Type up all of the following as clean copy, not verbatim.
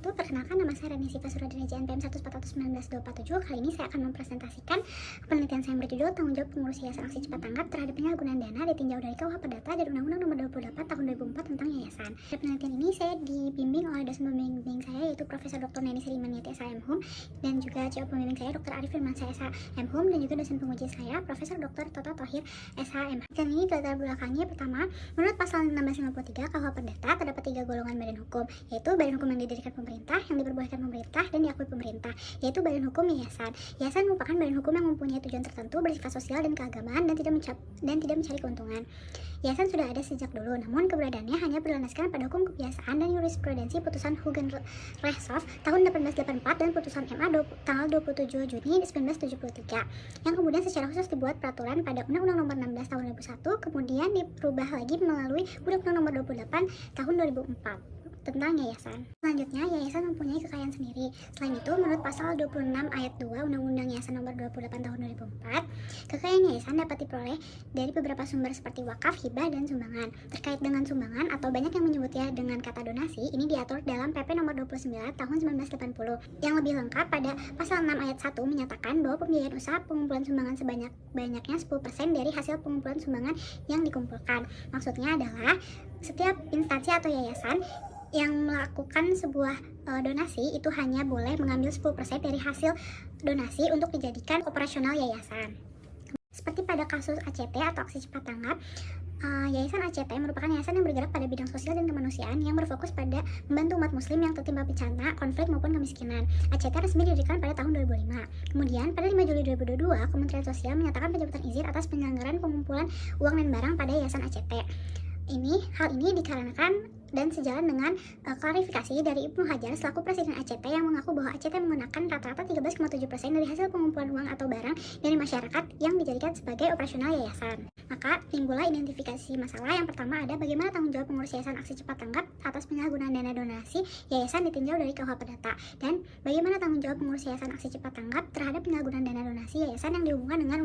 wabarakatuh. Perkenalkan, nama saya Rani Siva Suradiraja NPM 1419247. Kali ini saya akan mempresentasikan penelitian saya yang berjudul Tanggung Jawab Pengurus Yayasan Aksi Cepat Tanggap terhadap penyalahgunaan dana ditinjau dari KUH Perdata dan Undang-Undang Nomor 28 Tahun 2004 tentang yayasan. Pada penelitian ini saya dibimbing oleh dosen pembimbing saya, yaitu Profesor Dr. Neni Srimaniati SHM dan juga CO pembimbing saya Dr. Arif Firmansyah SHM dan juga dosen penguji saya Profesor Dr. Toto Thohir SHM. Dan ini latar belakangnya: pertama, menurut pasal 1653 KUH Perdata terdapat 3 golongan badan hukum, yaitu badan hukum yang didirikan pemerintah, yang diperbolehkan pemerintah, dan diakui pemerintah, yaitu badan hukum yayasan. Yayasan merupakan badan hukum yang mempunyai tujuan tertentu bersifat sosial dan keagamaan dan tidak mencari keuntungan. Yayasan sudah ada sejak dulu, namun keberadaannya hanya berlandaskan pada hukum kebiasaan dan jurisprudensi putusan Hugen-Rechtshof tahun 1884 dan putusan MA tanggal 27 Juni 1973, yang kemudian secara khusus dibuat peraturan pada Undang-Undang Nomor 16 Tahun 2001, kemudian dirubah lagi melalui Undang-Undang Nomor 28 Tahun 2004 tentang yayasan. Selanjutnya, yayasan mempunyai kekayaan sendiri. Selain itu, menurut pasal 26 ayat 2 Undang-Undang Yayasan Nomor 28 Tahun 2004, kekayaan yayasan dapat diperoleh dari beberapa sumber seperti wakaf, hibah, dan sumbangan. Terkait dengan sumbangan atau banyak yang menyebutnya dengan kata donasi, ini diatur dalam PP Nomor 29 Tahun 1980. Yang lebih lengkap pada pasal 6 ayat 1 menyatakan bahwa pembiayaan usaha pengumpulan sumbangan sebanyak-banyaknya 10% dari hasil pengumpulan sumbangan yang dikumpulkan. Maksudnya adalah setiap instansi atau yayasan yang melakukan sebuah donasi itu hanya boleh mengambil 10% dari hasil donasi untuk dijadikan operasional yayasan. Seperti pada kasus ACT atau Aksi Cepat Tanggap, Yayasan ACT merupakan yayasan yang bergerak pada bidang sosial dan kemanusiaan yang berfokus pada membantu umat muslim yang tertimpa bencana, konflik maupun kemiskinan. ACT resmi didirikan pada tahun 2005. Kemudian pada 5 Juli 2022, Kementerian Sosial menyatakan pencabutan izin atas penyelenggaraan pengumpulan uang dan barang pada Yayasan ACT. Hal ini dikarenakan dan sejalan dengan klarifikasi dari Ibnu Hajar selaku Presiden ACT yang mengaku bahwa ACT menggunakan rata-rata 13,7% dari hasil pengumpulan uang atau barang dari masyarakat yang dijadikan sebagai operasional yayasan. Maka timbullah identifikasi masalah. Yang pertama ada bagaimana tanggung jawab pengurus Yayasan Aksi Cepat Tanggap atas penyalahgunaan dana donasi yayasan ditinjau dari KUH Perdata, dan bagaimana tanggung jawab pengurus Yayasan Aksi Cepat Tanggap terhadap penyalahgunaan dana donasi yayasan yang dihubungkan dengan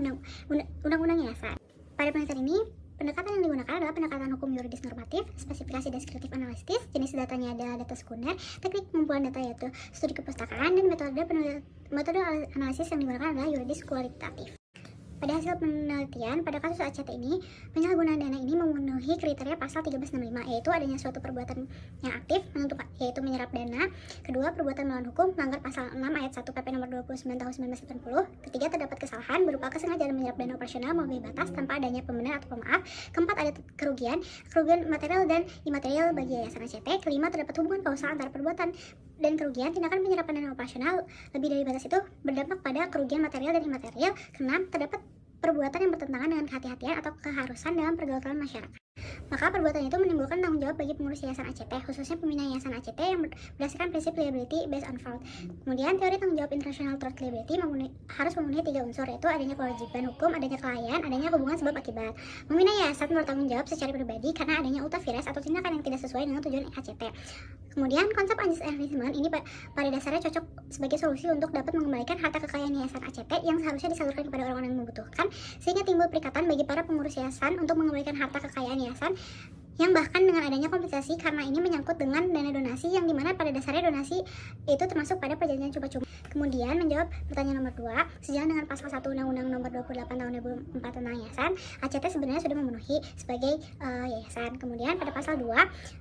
Undang-Undang Yayasan. Pada penelitian ini, pendekatan yang digunakan adalah pendekatan hukum yuridis normatif, spesifikasi deskriptif analisis, jenis datanya adalah data sekunder, teknik pengumpulan data yaitu studi kepustakaan, dan metode analisis yang digunakan adalah yuridis kualitatif. Pada hasil penelitian, pada kasus ACT ini, penyalahgunaan dana ini memenuhi kriteria pasal 1365, yaitu adanya suatu perbuatan yang aktif, menentukan, yaitu menyerap dana. Kedua, perbuatan melawan hukum, melanggar pasal 6 ayat 1 PP Nomor 29 Tahun 1980. Ketiga, terdapat kesalahan berupa kesengajaan menyerap dana operasional melebihi batas tanpa adanya pembenar atau pemaaf. Keempat, ada kerugian material dan imaterial bagi Yayasan ACT. Kelima, terdapat hubungan kausal antara perbuatan dan kerugian. Tindakan penyerapan dana operasional lebih dari batas itu berdampak pada kerugian material dan imaterial. Keenam, terdapat perbuatan yang bertentangan dengan kehati-hatian atau keharusan dalam pergaulan masyarakat. Maka perbuatan itu menimbulkan tanggung jawab bagi pengurus Yayasan ACT, khususnya pembina Yayasan ACT yang berdasarkan prinsip liability based on fraud. Kemudian teori tanggung jawab international tort liability harus memenuhi 3 unsur, yaitu adanya kewajiban hukum, adanya kelalaian, adanya hubungan sebab akibat. Pembina yayasan bertanggung jawab secara pribadi karena adanya ulta vires atau tindakan yang tidak sesuai dengan tujuan ACT. Kemudian konsep anti-establishment ini pada dasarnya cocok sebagai solusi untuk dapat mengembalikan harta kekayaan Yayasan ACT yang seharusnya disalurkan kepada orang-orang yang membutuhkan, sehingga timbul perikatan bagi para pengurus yayasan untuk mengembalikan harta kekayaan yayasan, yang bahkan dengan adanya kompensasi karena ini menyangkut dengan dana donasi yang dimana pada dasarnya donasi itu termasuk pada perjanjian cuma-cuma. Kemudian menjawab pertanyaan nomor 2, sejalan dengan pasal 1 Undang-Undang Nomor 28 Tahun 2004 tentang yayasan, ACT sebenarnya sudah memenuhi sebagai yayasan. Kemudian pada pasal 2,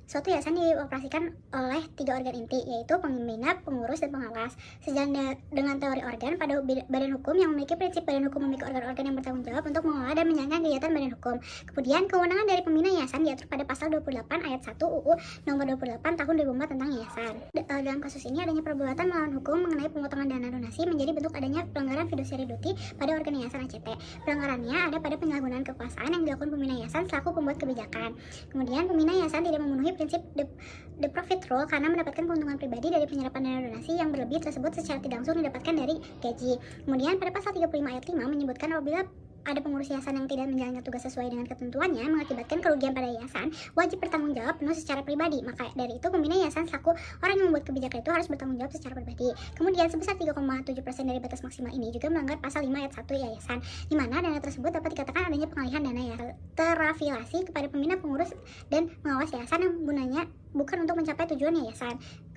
suatu yayasan dioperasikan oleh 3 organ inti, yaitu pembina, pengurus, dan pengawas. Sejalan dengan teori organ, pada badan hukum yang memiliki prinsip badan hukum memiliki organ-organ yang bertanggung jawab untuk mengelola dan menjalankan kegiatan badan hukum. Kemudian kewenangan dari pembina yayasan diatur pada pasal 28 ayat 1 UU Nomor 28 Tahun 2004 tentang yayasan. Dalam kasus ini adanya perbuatan melawan hukum mengenai pemotongan dana donasi menjadi bentuk adanya pelanggaran fiduciary duty pada organ Yayasan ACT. Pelanggarannya ada pada penyalahgunaan kekuasaan yang dilakukan pembina yayasan selaku pembuat kebijakan. Kemudian pembina yayasan tidak memenuhi prinsip the profit rule karena mendapatkan keuntungan pribadi dari penyerapan dana donasi yang berlebih tersebut secara tidak langsung didapatkan dari gaji. Kemudian pada pasal 35 ayat 5 menyebutkan apabila ada pengurus yayasan yang tidak menjalankan tugas sesuai dengan ketentuannya mengakibatkan kerugian pada yayasan, wajib bertanggung jawab penuh secara pribadi. Maka dari itu pembina yayasan selaku orang yang membuat kebijakan itu harus bertanggung jawab secara pribadi. Kemudian sebesar 3,7% dari batas maksimal ini juga melanggar pasal 5 ayat 1 yayasan, di mana dana tersebut dapat dikatakan adanya pengalihan dana yang terafiliasi kepada pembina, pengurus, dan pengawas yayasan yang gunanya bukan untuk mencapai tujuan yayasan.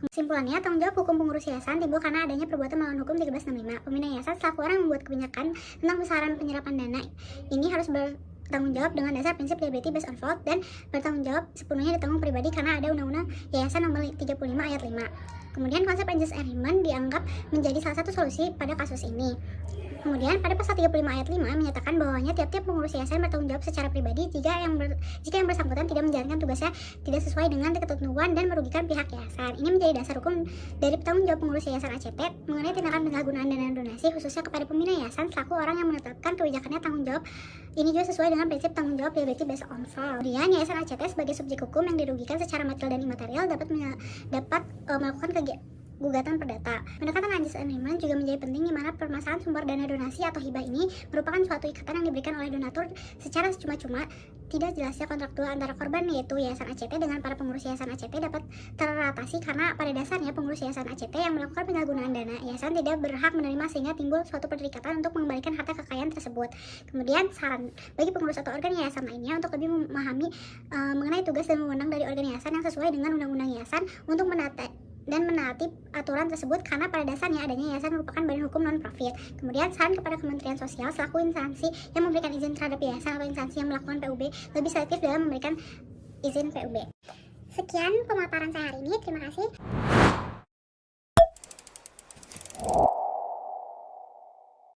Kesimpulannya, tanggung jawab hukum pengurus yayasan timbul karena adanya perbuatan melawan hukum 1365. Pembina yayasan selaku orang yang membuat kebijakan tentang besaran penyerapan dana ini harus bertanggung jawab dengan dasar prinsip liability based on fault dan bertanggung jawab sepenuhnya ditanggung pribadi karena ada Undang-Undang Yayasan Nomor 35 Ayat 5. Kemudian konsep Angels Agreement dianggap menjadi salah satu solusi pada kasus ini. Kemudian pada pasal 35 ayat 5 menyatakan bahwanya tiap-tiap pengurus yayasan bertanggung jawab secara pribadi jika yang bersangkutan tidak menjalankan tugasnya tidak sesuai dengan ketentuan dan merugikan pihak yayasan. Ini menjadi dasar hukum dari tanggung jawab pengurus yayasan ACT mengenai tindakan penyalahgunaan dana donasi khususnya kepada pembina yayasan selaku orang yang menetapkan kebijakannya. Tanggung jawab ini juga sesuai dengan prinsip tanggung jawab liability based on fault. Kemudian yayasan ACT sebagai subjek hukum yang dirugikan secara material dan imaterial dapat melakukan gugatan perdata. Pendekatan Angels Agreement juga menjadi penting di mana permasalahan sumber dana donasi atau hibah ini merupakan suatu ikatan yang diberikan oleh donatur secara cuma-cuma. Tidak jelasnya kontraktual antara korban yaitu yayasan ACT dengan para pengurus yayasan ACT dapat teratasi karena pada dasarnya pengurus yayasan ACT yang melakukan penyalahgunaan dana yayasan tidak berhak menerima sehingga timbul suatu perikatan untuk mengembalikan harta kekayaan tersebut. Kemudian saran bagi pengurus atau organ yayasan lainnya untuk lebih memahami mengenai tugas dan wewenang dari organ yayasan yang sesuai dengan undang-undang yayasan untuk menaati aturan tersebut karena pada dasarnya adanya yayasan merupakan badan hukum non-profit. Kemudian saran kepada Kementerian Sosial selaku instansi yang memberikan izin terhadap yayasan atau instansi yang melakukan PUB lebih selektif dalam memberikan izin PUB. Sekian pemaparan saya hari ini, terima kasih.